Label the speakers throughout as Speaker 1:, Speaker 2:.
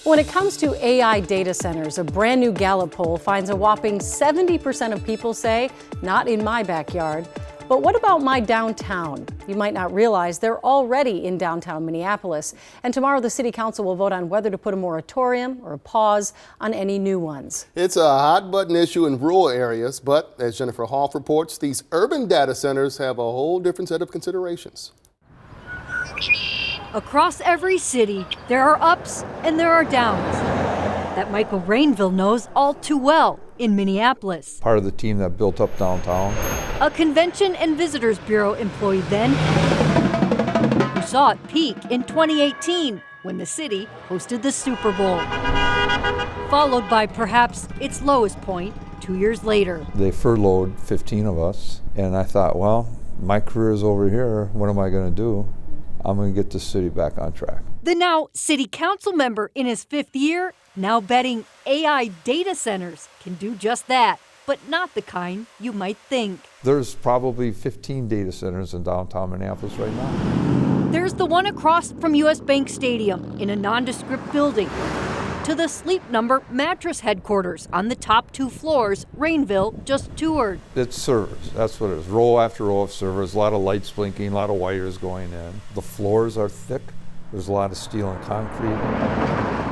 Speaker 1: When it comes to AI data centers, a brand new Gallup poll finds a whopping 70% of people say, not in my backyard. But what about my downtown? You might not realize they're already in downtown Minneapolis. And tomorrow the City Council will vote on whether to put a moratorium or a pause on any new ones. It's a hot button issue in rural areas, but as Jennifer Hoff reports, these urban data centers have a whole different set of considerations.
Speaker 2: Across every city, there are ups and there are downs. That Michael Rainville knows all too well in Minneapolis.
Speaker 3: Part of the team that built up downtown.
Speaker 2: A Convention and Visitors Bureau employee then, who saw it peak in 2018 when the city hosted the Super Bowl. Followed by perhaps its lowest point 2 years later.
Speaker 3: They furloughed 15 of us, and I thought, well, my career is over here. What am I going to do? I'm going to get the city back on track.
Speaker 2: The now city council member in his 5th year, now betting AI data centers can do just that, but not the kind you might think.
Speaker 3: There's probably 15 data centers in downtown Minneapolis right now.
Speaker 2: There's the one across from US Bank Stadium in a nondescript building, to the Sleep Number mattress headquarters on the top 2 floors Rainville just toured.
Speaker 3: It's servers, that's what it is. Row after row of servers, a lot of lights blinking, a lot of wires going in. The floors are thick, there's a lot of steel and concrete.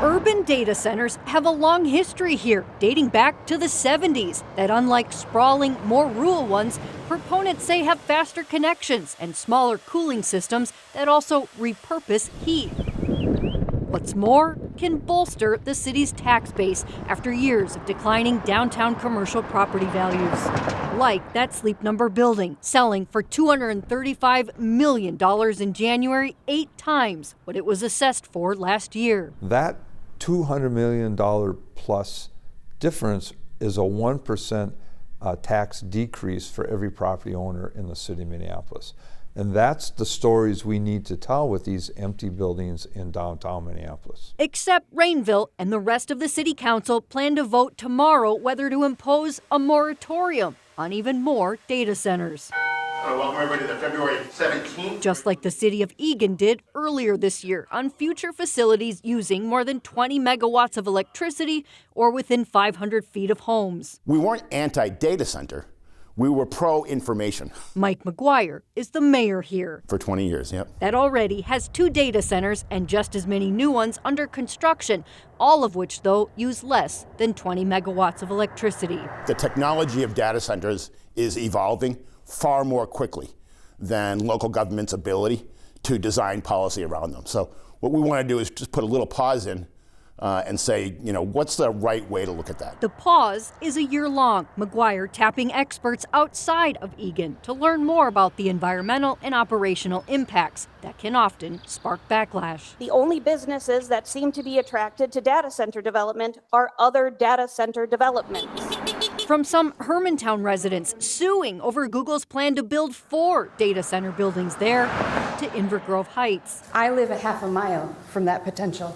Speaker 2: Urban data centers have a long history here, dating back to the 70s, that unlike sprawling, more rural ones, proponents say have faster connections and smaller cooling systems that also repurpose heat. What's more, can bolster the city's tax base after years of declining downtown commercial property values. Like that Sleep Number building, selling for $235 million in January, 8 times what it was assessed for last year.
Speaker 3: That $200 million plus difference is a 1% tax decrease for every property owner in the city of Minneapolis. And that's the stories we need to tell with these empty buildings in downtown Minneapolis.
Speaker 2: Except Rainville and the rest of the city council plan to vote tomorrow whether to impose a moratorium on even more data centers.
Speaker 4: Welcome everybody to February 17th.
Speaker 2: Just like the city of Eagan did earlier this year on future facilities using more than 20 megawatts of electricity or within 500 feet of homes.
Speaker 4: We weren't anti-data center. We were pro-information.
Speaker 2: Mike McGuire is the mayor here.
Speaker 4: For 20 years, yep.
Speaker 2: That already has 2 data centers and just as many new ones under construction, all of which, though, use less than 20 megawatts of electricity.
Speaker 4: The technology of data centers is evolving far more quickly than local government's ability to design policy around them. So what we want to do is just put a little pause in and say, what's the right way to look at that?
Speaker 2: The pause is a year long. McGuire tapping experts outside of Eagan to learn more about the environmental and operational impacts that can often spark backlash.
Speaker 5: The only businesses that seem to be attracted to data center development are other data center developments.
Speaker 2: From some Hermantown residents suing over Google's plan to build 4 data center buildings there, to Inver Grove Heights.
Speaker 6: I live a half a mile from that potential,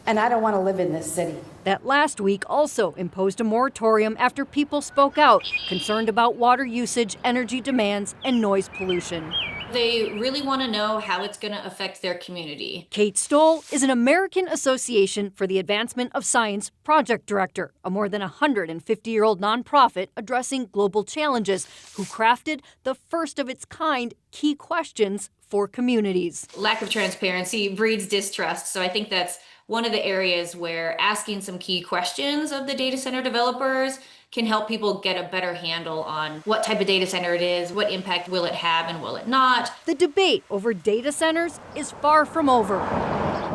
Speaker 6: and I don't want to live in this city.
Speaker 2: That last week also imposed a moratorium after people spoke out, concerned about water usage, energy demands, and noise pollution.
Speaker 7: They really want to know how it's going to affect their community.
Speaker 2: Kate Stoll is an American Association for the Advancement of Science project director, a more than 150-year-old nonprofit addressing global challenges, who crafted the first of its kind key questions for communities.
Speaker 7: Lack of transparency breeds distrust, so I think that's one of the areas where asking some key questions of the data center developers can help people get a better handle on what type of data center it is, what impact will it have and will it not.
Speaker 2: The debate over data centers is far from over.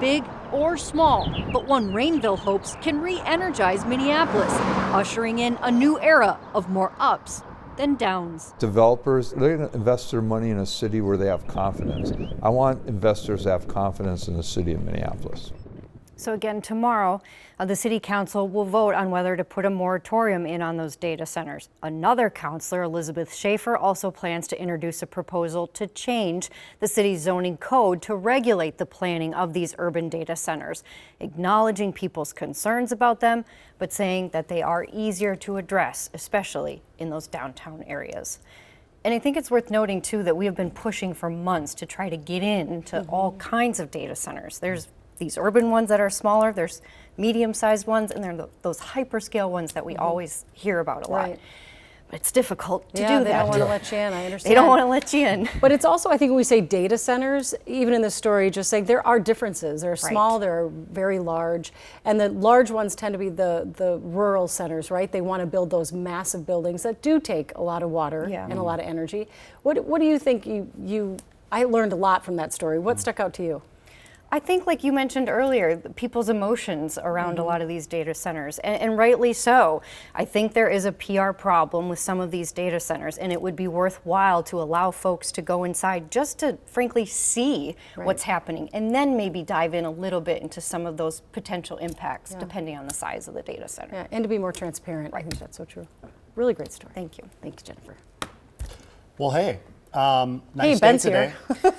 Speaker 2: Big or small, but one Rainville hopes can re-energize Minneapolis, ushering in a new era of more ups than downs.
Speaker 3: Developers, they're going to invest their money in a city where they have confidence. I want investors to have confidence in the city of Minneapolis.
Speaker 1: So again, tomorrow, the City Council will vote on whether to put a moratorium in on those data centers. Another councilor, Elizabeth Schaefer, also plans to introduce a proposal to change the city's zoning code to regulate the planning of these urban data centers, acknowledging people's concerns about them, but saying that they are easier to address, especially in those downtown areas. And I think it's worth noting, too, that we have been pushing for months to try to get into all kinds of data centers. There's
Speaker 2: these urban ones that are smaller, there's medium-sized ones, and there are those hyperscale ones that we always hear about a lot.
Speaker 1: Right.
Speaker 2: But it's difficult to
Speaker 1: Yeah,
Speaker 2: do
Speaker 1: they
Speaker 2: that.
Speaker 1: don't want to let you in, I understand.
Speaker 2: They don't want to let you in.
Speaker 1: But it's also, I think when we say data centers, even in this story, just saying there are differences. There are small, there are very large, and the large ones tend to be the rural centers, right? They want to build those massive buildings that do take a lot of water and a lot of energy. What do you think I learned a lot from that story. What stuck out to you?
Speaker 2: I think, like you mentioned earlier, people's emotions around a lot of these data centers, and rightly so. I think there is a PR problem with some of these data centers, and it would be worthwhile to allow folks to go inside just to, frankly, see what's happening, and then maybe dive in a little bit into some of those potential impacts, depending on the size of the data center.
Speaker 1: Yeah, and to be more transparent. I think that's so true. Really great story.
Speaker 2: Thank you.
Speaker 1: Thank you, Jennifer.
Speaker 8: Well, hey, nice
Speaker 1: Ben's
Speaker 8: day today.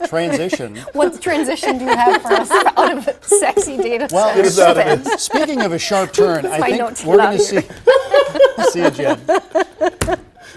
Speaker 8: Transition.
Speaker 2: What transition do you have for us out of sexy data
Speaker 8: Well,
Speaker 2: centers?
Speaker 8: speaking of a sharp turn, I
Speaker 2: my
Speaker 8: think
Speaker 2: note to
Speaker 8: we're
Speaker 2: get
Speaker 8: going
Speaker 2: out
Speaker 8: to
Speaker 2: of
Speaker 8: see you, Jen.